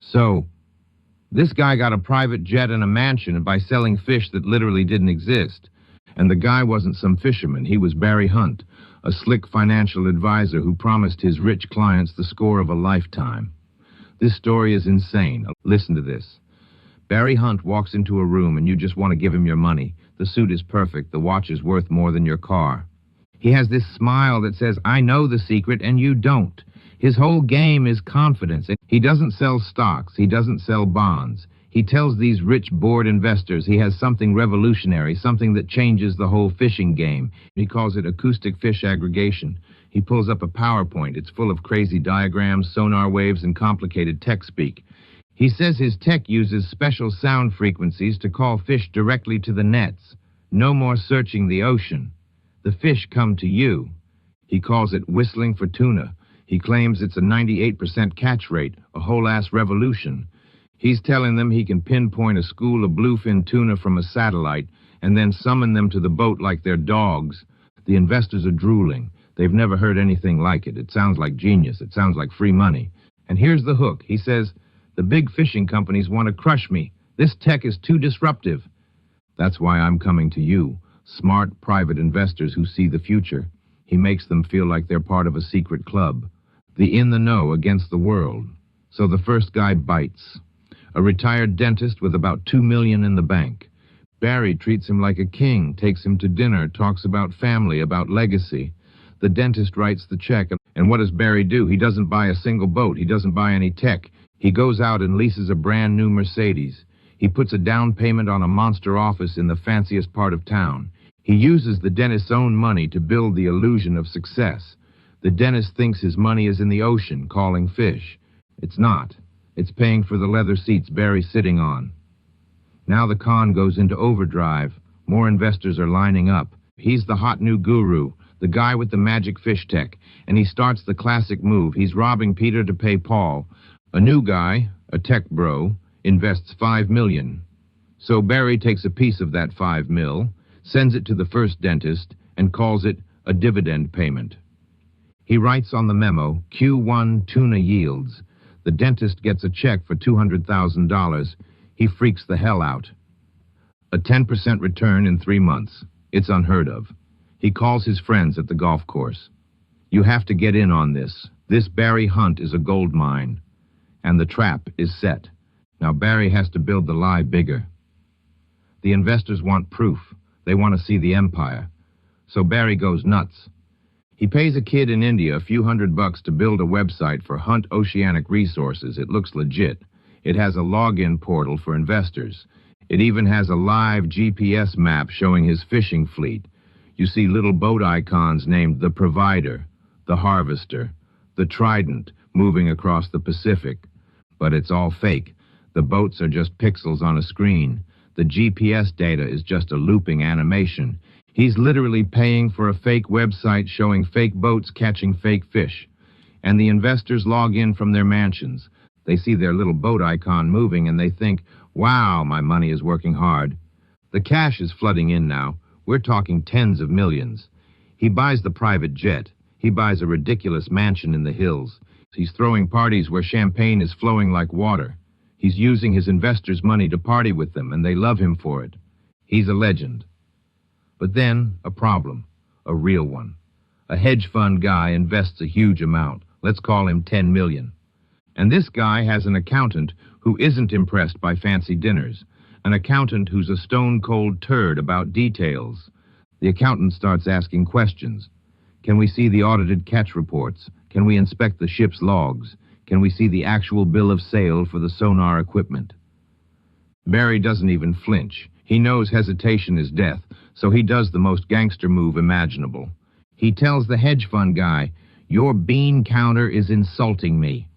So, this guy got a private jet and a mansion by selling fish that literally didn't exist. And the guy wasn't some fisherman. He was Barry Hunt, a slick financial advisor who promised his rich clients the score of a lifetime. This story is insane. Listen to this. Barry Hunt walks into a room and you just want to give him your money. The suit is perfect. The watch is worth more than your car. He has this smile that says, I know the secret and you don't. His whole game is confidence. He doesn't sell stocks. He doesn't sell bonds. He tells these rich, bored investors he has something revolutionary, something that changes the whole fishing game. He calls it acoustic fish aggregation. He pulls up a PowerPoint. It's full of crazy diagrams, sonar waves, and complicated tech speak. He says his tech uses special sound frequencies to call fish directly to the nets. No more searching the ocean. The fish come to you. He calls it whistling for tuna. He claims it's a 98% catch rate, a whole-ass revolution. He's telling them he can pinpoint a school of bluefin tuna from a satellite and then summon them to the boat like they're dogs. The investors are drooling. They've never heard anything like it. It sounds like genius. It sounds like free money. And here's the hook. He says, the big fishing companies want to crush me. This tech is too disruptive. That's why I'm coming to you, smart private investors who see the future. He makes them feel like they're part of a secret club. The in the know against the world. So the first guy bites. A retired dentist with about $2 million in the bank. Barry treats him like a king, takes him to dinner, talks about family, about legacy. The dentist writes the check, and what does Barry do? He doesn't buy a single boat. He doesn't buy any tech. He goes out and leases a brand new Mercedes. He puts a down payment on a monster office in the fanciest part of town. He uses the dentist's own money to build the illusion of success. The dentist thinks his money is in the ocean, calling fish. It's not. It's paying for the leather seats Barry's sitting on. Now the con goes into overdrive. More investors are lining up. He's the hot new guru, the guy with the magic fish tech, and he starts the classic move. He's robbing Peter to pay Paul. A new guy, a tech bro, invests $5 million. So Barry takes a piece of that $5 million, sends it to the first dentist, and calls it a dividend payment. He writes on the memo, Q1 tuna yields. The dentist gets a check for $200,000. He freaks the hell out. A 10% return in 3 months. It's unheard of. He calls his friends at the golf course. You have to get in on this. This Barry Hunt is a gold mine. And the trap is set. Now Barry has to build the lie bigger. The investors want proof. They want to see the empire. So Barry goes nuts. He pays a kid in India a few $100 to build a website for Hunt Oceanic Resources. It looks legit. It has a login portal for investors. It even has a live GPS map showing his fishing fleet. You see little boat icons named the Provider, the Harvester, the Trident moving across the Pacific. But it's all fake. The boats are just pixels on a screen. The GPS data is just a looping animation. He's literally paying for a fake website showing fake boats catching fake fish. And the investors log in from their mansions. They see their little boat icon moving and they think, wow, my money is working hard. The cash is flooding in now. We're talking tens of millions. He buys the private jet. He buys a ridiculous mansion in the hills. He's throwing parties where champagne is flowing like water. He's using his investors' money to party with them, and they love him for it. He's a legend. But then, a problem. A real one. A hedge fund guy invests a huge amount. Let's call him $10 million. And this guy has an accountant who isn't impressed by fancy dinners. An accountant who's a stone-cold turd about details. The accountant starts asking questions. Can we see the audited catch reports? Can we inspect the ship's logs? Can we see the actual bill of sale for the sonar equipment? Barry doesn't even flinch. He knows hesitation is death, so he does the most gangster move imaginable. He tells the hedge fund guy, your bean counter is insulting me.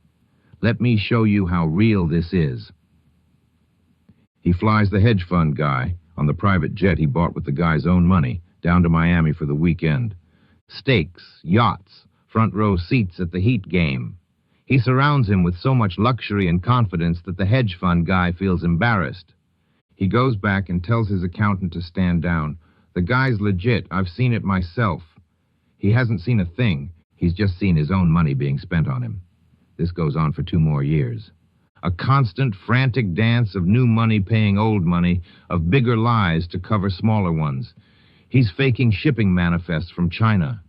Let me show you how real this is. He flies the hedge fund guy, on the private jet he bought with the guy's own money, down to Miami for the weekend. Steaks, yachts, front row seats at the Heat game. He surrounds him with so much luxury and confidence that the hedge fund guy feels embarrassed. He goes back and tells his accountant to stand down. The guy's legit. I've seen it myself. He hasn't seen a thing. He's just seen his own money being spent on him. This goes on for 2 more years. A constant, frantic dance of new money paying old money, of bigger lies to cover smaller ones. He's faking shipping manifests from China.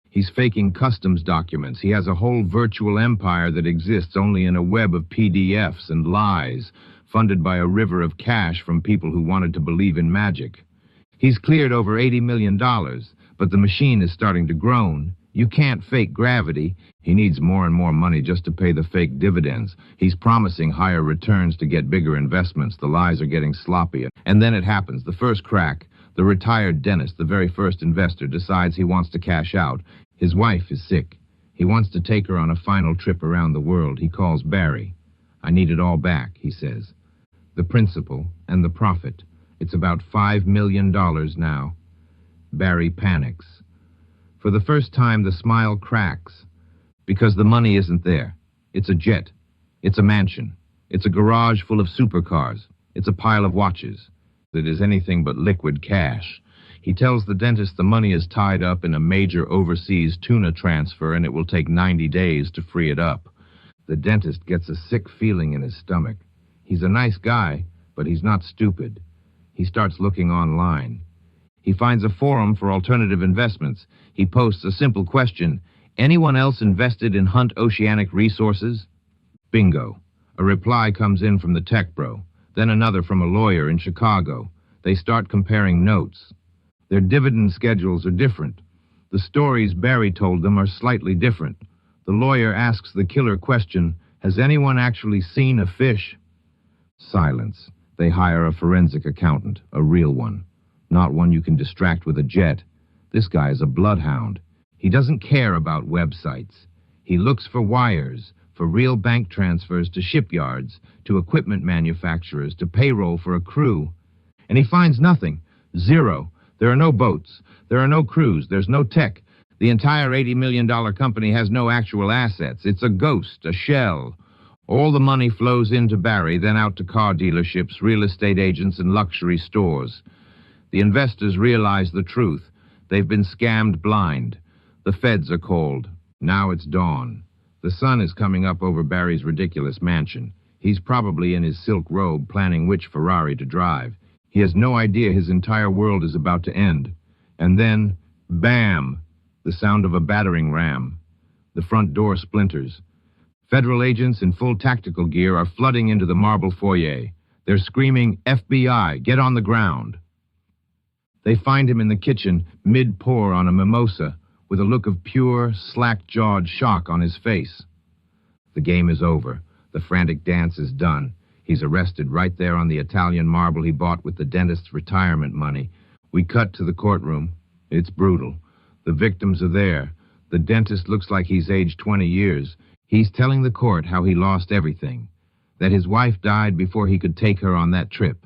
He's faking customs documents. He has a whole virtual empire that exists only in a web of PDFs and lies, funded by a river of cash from people who wanted to believe in magic. He's cleared over $80 million, but the machine is starting to groan. You can't fake gravity. He needs more and more money just to pay the fake dividends. He's promising higher returns to get bigger investments. The lies are getting sloppy. And then it happens, the first crack. The retired dentist, the very first investor, decides he wants to cash out. His wife is sick. He wants to take her on a final trip around the world. He calls Barry. I need it all back, he says. The principal and the profit. It's about $5 million now. Barry panics. For the first time, the smile cracks. Because the money isn't there. It's a jet. It's a mansion. It's a garage full of supercars. It's a pile of watches. It is anything but liquid cash. He tells the dentist the money is tied up in a major overseas tuna transfer and it will take 90 days to free it up. The dentist gets a sick feeling in his stomach. He's a nice guy, but he's not stupid. He starts looking online. He finds a forum for alternative investments. He posts a simple question. Anyone else invested in Hunt Oceanic Resources? Bingo. A reply comes in from the tech bro, then another from a lawyer in Chicago. They start comparing notes. Their dividend schedules are different. The stories Barry told them are slightly different. The lawyer asks the killer question, has anyone actually seen a fish? Silence. They hire a forensic accountant, a real one. Not one you can distract with a jet. This guy is a bloodhound. He doesn't care about websites. He looks for wires, for real bank transfers to shipyards, to equipment manufacturers, to payroll for a crew. And he finds nothing. Zero. There are no boats. There are no crews. There's no tech. The entire $80 million company has no actual assets. It's a ghost, a shell. All the money flows into Barry, then out to car dealerships, real estate agents, and luxury stores. The investors realize the truth. They've been scammed blind. The feds are called. Now it's dawn. The sun is coming up over Barry's ridiculous mansion. He's probably in his silk robe planning which Ferrari to drive. He has no idea his entire world is about to end. And then, bam! The sound of a battering ram. The front door splinters. Federal agents in full tactical gear are flooding into the marble foyer. They're screaming, FBI, get on the ground. They find him in the kitchen, mid-pour on a mimosa, with a look of pure, slack-jawed shock on his face. The game is over. The frantic dance is done. He's arrested right there on the Italian marble he bought with the dentist's retirement money. We cut to the courtroom. It's brutal. The victims are there. The dentist looks like he's aged 20 years. He's telling the court how he lost everything, that his wife died before he could take her on that trip.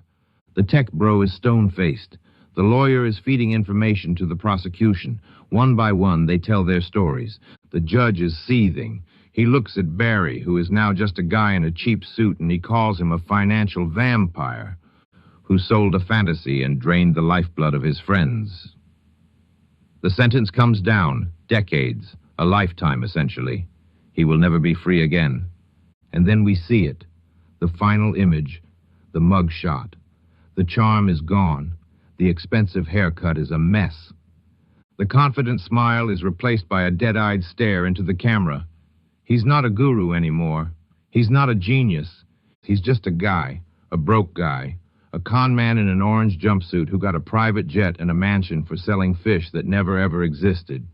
The tech bro is stone-faced. The lawyer is feeding information to the prosecution. One by one, they tell their stories. The judge is seething. He looks at Barry, who is now just a guy in a cheap suit, and he calls him a financial vampire who sold a fantasy and drained the lifeblood of his friends. The sentence comes down, decades, a lifetime essentially. He will never be free again. And then we see it, the final image, the mug shot. The charm is gone. The expensive haircut is a mess. The confident smile is replaced by a dead-eyed stare into the camera. He's not a guru anymore. He's not a genius. He's just a guy, a broke guy, a con man in an orange jumpsuit who got a private jet and a mansion for selling fish that never ever existed.